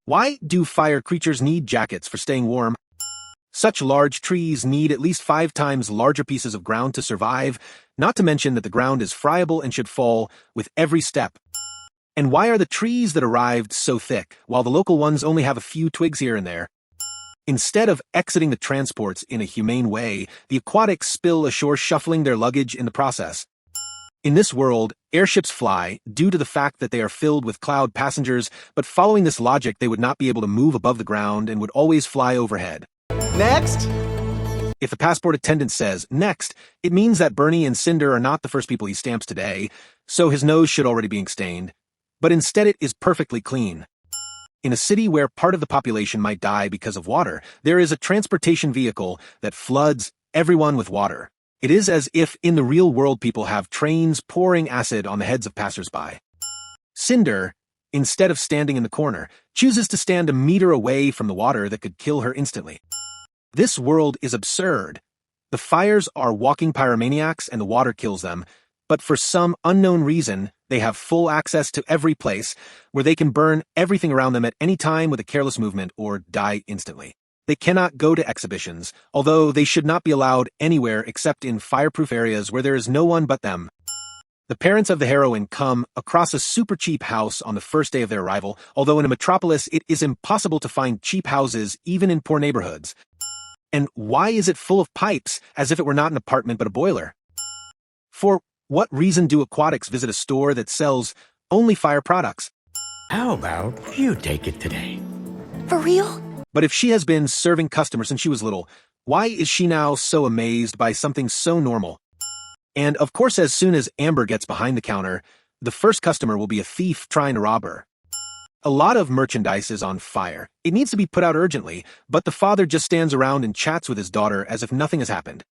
Why do fire creatures need jackets for staying warm? Such large trees need at least 5 times larger pieces of ground to survive, not to mention that the ground is friable and should fall with every step. And why are the trees that arrived so thick, while the local ones only have a few twigs here and there? Instead of exiting the transports in a humane way, the aquatics spill ashore, shuffling their luggage in the process. In this world, airships fly due to the fact that they are filled with cloud passengers, but following this logic they would not be able to move above the ground and would always fly overhead. Next! If the passport attendant says, next, it means that Bernie and Cinder are not the first people he stamps today, so his nose should already be ink stained. But instead it is perfectly clean. In a city where part of the population might die because of water, there is a transportation vehicle that floods everyone with water. It is as if in the real world people have trains pouring acid on the heads of passersby. Cinder, instead of standing in the corner, chooses to stand a meter away from the water that could kill her instantly. This world is absurd. The fires are walking pyromaniacs and the water kills them, but for some unknown reason, they have full access to every place where they can burn everything around them at any time with a careless movement or die instantly. They cannot go to exhibitions, although they should not be allowed anywhere except in fireproof areas where there is no one but them. The parents of the heroine come across a super cheap house on the first day of their arrival, although in a metropolis it is impossible to find cheap houses even in poor neighborhoods. And why is it full of pipes, as if it were not an apartment but a boiler? For what reason do aquatics visit a store that sells only fire products? How about you take it today? For real? But if she has been serving customers since she was little, why is she now so amazed by something so normal? And of course, as soon as Amber gets behind the counter, the first customer will be a thief trying to rob her. A lot of merchandise is on fire. It needs to be put out urgently, but the father just stands around and chats with his daughter as if nothing has happened.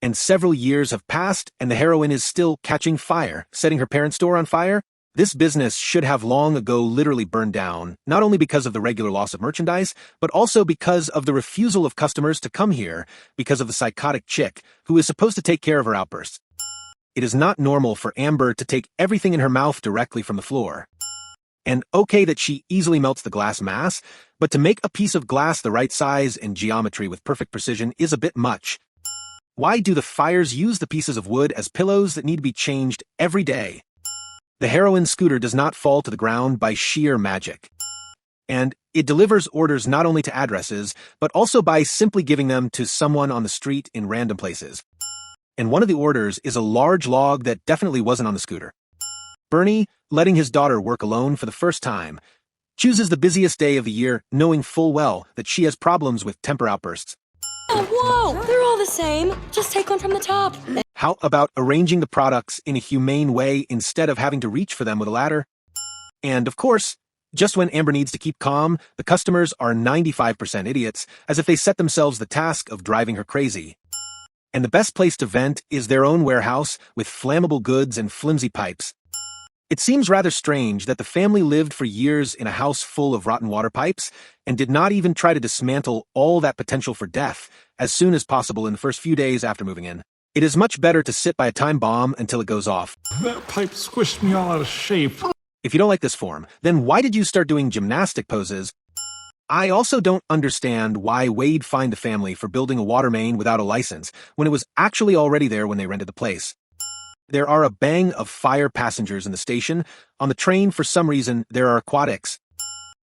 And several years have passed, and the heroine is still catching fire, setting her parents' store on fire. This business should have long ago literally burned down, not only because of the regular loss of merchandise, but also because of the refusal of customers to come here because of the psychotic chick who is supposed to take care of her outbursts. It is not normal for Amber to take everything in her mouth directly from the floor. And okay that she easily melts the glass mass, but to make a piece of glass the right size and geometry with perfect precision is a bit much. Why do the fires use the pieces of wood as pillows that need to be changed every day? The heroine's scooter does not fall to the ground by sheer magic. And it delivers orders not only to addresses, but also by simply giving them to someone on the street in random places. And one of the orders is a large log that definitely wasn't on the scooter. Bernie, letting his daughter work alone for the first time, chooses the busiest day of the year, knowing full well that she has problems with temper outbursts. Oh, whoa! They're all the same. Just take one from the top. How about arranging the products in a humane way instead of having to reach for them with a ladder? And of course, just when Amber needs to keep calm, the customers are 95% idiots, as if they set themselves the task of driving her crazy. And the best place to vent is their own warehouse with flammable goods and flimsy pipes. It seems rather strange that the family lived for years in a house full of rotten water pipes and did not even try to dismantle all that potential for death as soon as possible in the first few days after moving in. It is much better to sit by a time bomb until it goes off. That pipe squished me all out of shape. If you don't like this form, then why did you start doing gymnastic poses? I also don't understand why Wade fined the family for building a water main without a license when it was actually already there when they rented the place. There are a bang of fire passengers in the station. On the train, for some reason, there are aquatics.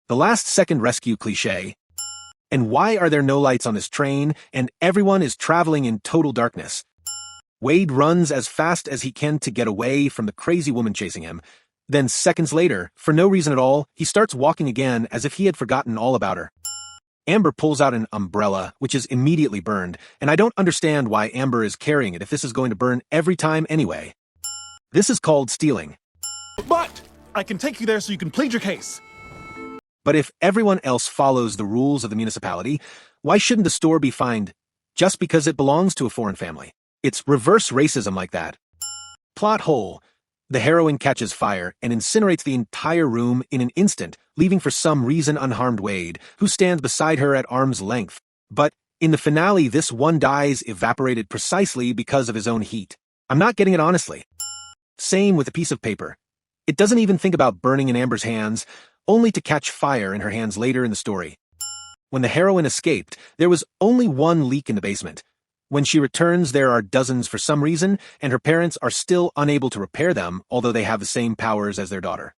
The last-second rescue cliché. And why are there no lights on this train, and everyone is traveling in total darkness? Wade runs as fast as he can to get away from the crazy woman chasing him. Then seconds later, for no reason at all, he starts walking again as if he had forgotten all about her. Amber pulls out an umbrella, which is immediately burned, and I don't understand why Amber is carrying it if this is going to burn every time anyway. This is called stealing. But I can take you there so you can plead your case. But if everyone else follows the rules of the municipality, why shouldn't the store be fined just because it belongs to a foreign family? It's reverse racism like that. Plot hole. The heroine catches fire and incinerates the entire room in an instant, leaving for some reason unharmed Wade, who stands beside her at arm's length. But in the finale, this one dies evaporated precisely because of his own heat. I'm not getting it honestly. Same with a piece of paper. It doesn't even think about burning in Amber's hands, only to catch fire in her hands later in the story. When the heroine escaped, there was only one leak in the basement. When she returns, there are dozens for some reason, and her parents are still unable to repair them, although they have the same powers as their daughter.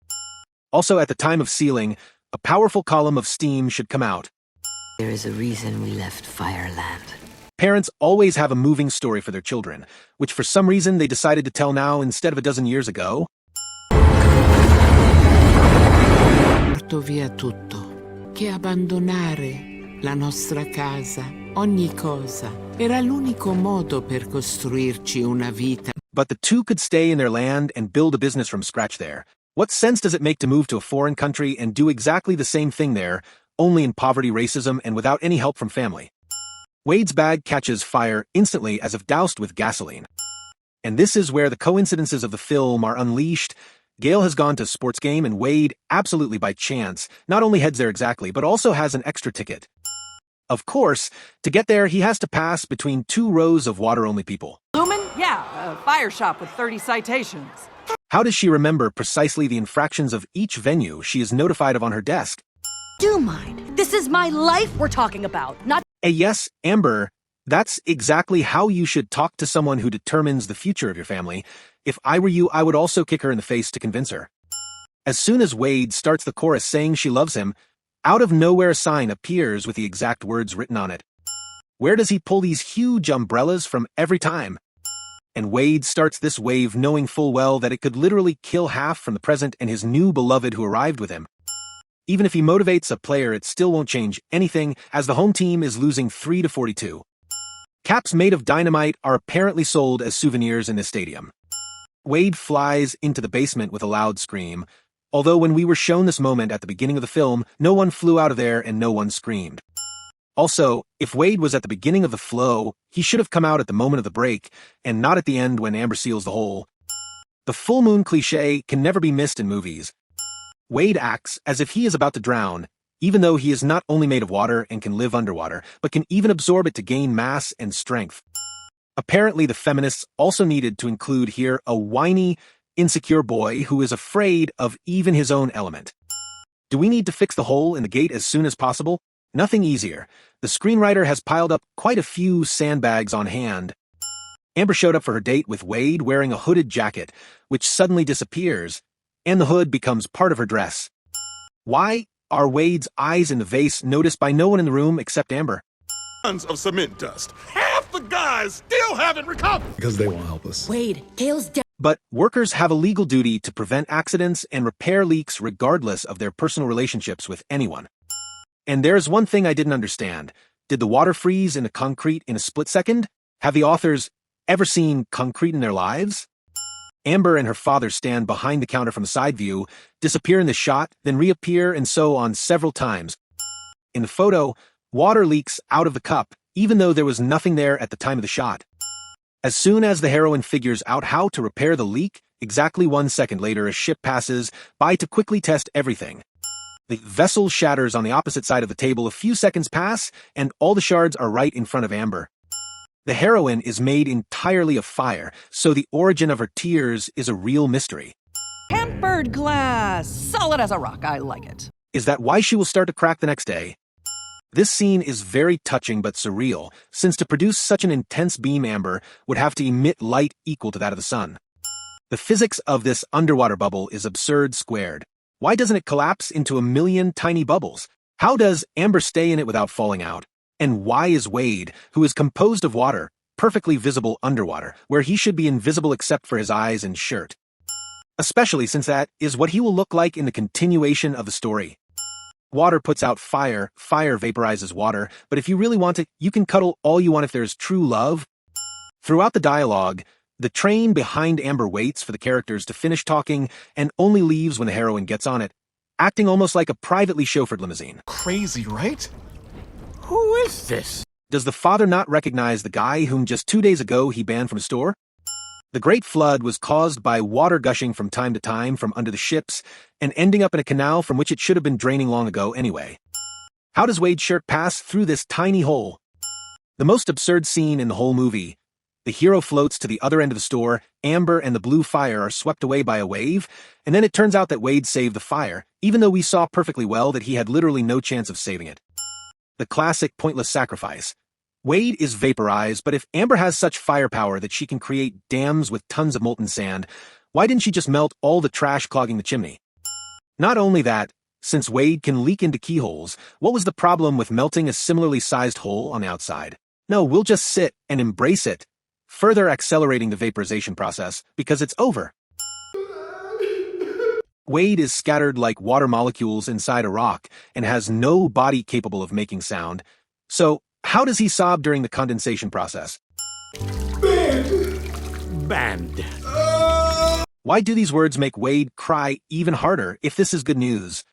Also, at the time of sealing, a powerful column of steam should come out. There is a reason we left Fireland. Parents always have a moving story for their children, which for some reason they decided to tell now instead of a dozen years ago. Porto via tutto, che abbandonare la nostra casa, ogni cosa. Era l'unico modo per costruirci una vita. But the two could stay in their land and build a business from scratch there. What sense does it make to move to a foreign country and do exactly the same thing there, only in poverty, racism, and without any help from family? Wade's bag catches fire instantly as if doused with gasoline. And this is where the coincidences of the film are unleashed. Gale has gone to a sports game and Wade, absolutely by chance, not only heads there exactly, but also has an extra ticket. Of course, to get there, he has to pass between two rows of water-only people. Lumen? Yeah, a fire shop with 30 citations. How does she remember precisely the infractions of each venue she is notified of on her desk? Do mind. This is my life we're talking about, not... Yes, Amber, that's exactly how you should talk to someone who determines the future of your family. If I were you, I would also kick her in the face to convince her. As soon as Wade starts the chorus saying she loves him, out of nowhere a sign appears with the exact words written on it. Where does he pull these huge umbrellas from every time? And Wade starts this wave knowing full well that it could literally kill half from the present and his new beloved who arrived with him. Even if he motivates a player, it still won't change anything, as the home team is losing 3-42. Caps made of dynamite are apparently sold as souvenirs in this stadium. Wade flies into the basement with a loud scream, although when we were shown this moment at the beginning of the film, no one flew out of there and no one screamed. Also, if Wade was at the beginning of the flow, he should have come out at the moment of the break, and not at the end when Amber seals the hole. The full moon cliché can never be missed in movies. Wade acts as if he is about to drown, even though he is not only made of water and can live underwater, but can even absorb it to gain mass and strength. Apparently, the feminists also needed to include here a whiny, insecure boy who is afraid of even his own element. Do we need to fix the hole in the gate as soon as possible? Nothing easier. The screenwriter has piled up quite a few sandbags on hand. Amber showed up for her date with Wade wearing a hooded jacket, which suddenly disappears, and the hood becomes part of her dress. Why are Wade's eyes in the vase noticed by no one in the room except Amber? Tons of cement dust. Half the guys still haven't recovered. Because they won't help us. Wade, Gale's dead. But workers have a legal duty to prevent accidents and repair leaks regardless of their personal relationships with anyone. And there's one thing I didn't understand. Did the water freeze in the concrete in a split second? Have the authors ever seen concrete in their lives? Amber and her father stand behind the counter from the side view, disappear in the shot, then reappear, and so on several times. In the photo, water leaks out of the cup, even though there was nothing there at the time of the shot. As soon as the heroine figures out how to repair the leak, exactly 1 second later a ship passes by to quickly test everything. The vessel shatters on the opposite side of the table, a few seconds pass, and all the shards are right in front of Amber. The heroine is made entirely of fire, so the origin of her tears is a real mystery. Tempered glass. Solid as a rock. I like it. Is that why she will start to crack the next day? This scene is very touching but surreal, since to produce such an intense beam, Amber would have to emit light equal to that of the sun. The physics of this underwater bubble is absurd squared. Why doesn't it collapse into a million tiny bubbles? How does Amber stay in it without falling out? And why is Wade, who is composed of water, perfectly visible underwater, where he should be invisible except for his eyes and shirt? Especially since that is what he will look like in the continuation of the story. Water puts out fire, fire vaporizes water, but if you really want it, you can cuddle all you want if there's true love. Throughout the dialogue, the train behind Amber waits for the characters to finish talking and only leaves when the heroine gets on it, acting almost like a privately chauffeured limousine. Crazy, right? Who is this? Does the father not recognize the guy whom just 2 days ago he banned from his store? The Great Flood was caused by water gushing from time to time from under the ships and ending up in a canal from which it should have been draining long ago anyway. How does Wade's shirt pass through this tiny hole? The most absurd scene in the whole movie The hero floats to the other end of the store, Amber and the blue fire are swept away by a wave, and then it turns out that Wade saved the fire, even though we saw perfectly well that he had literally no chance of saving it. The classic pointless sacrifice. Wade is vaporized, but if Amber has such firepower that she can create dams with tons of molten sand, why didn't she just melt all the trash clogging the chimney? Not only that, since Wade can leak into keyholes, what was the problem with melting a similarly sized hole on the outside? No, we'll just sit and embrace it, further accelerating the vaporization process because it's over. Wade is scattered like water molecules inside a rock and has no body capable of making sound. So, how does he sob during the condensation process? Banned. Why do these words make Wade cry even harder if this is good news?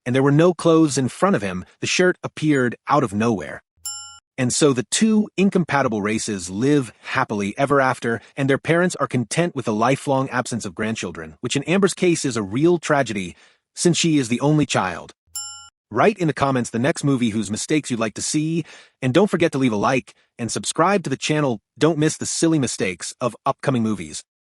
And there were no clothes in front of him, the shirt appeared out of nowhere. And so the two incompatible races live happily ever after, and their parents are content with a lifelong absence of grandchildren, which in Amber's case is a real tragedy, since she is the only child. Write in the comments the next movie whose mistakes you'd like to see, and don't forget to leave a like and subscribe to the channel. Don't miss the silly mistakes of upcoming movies.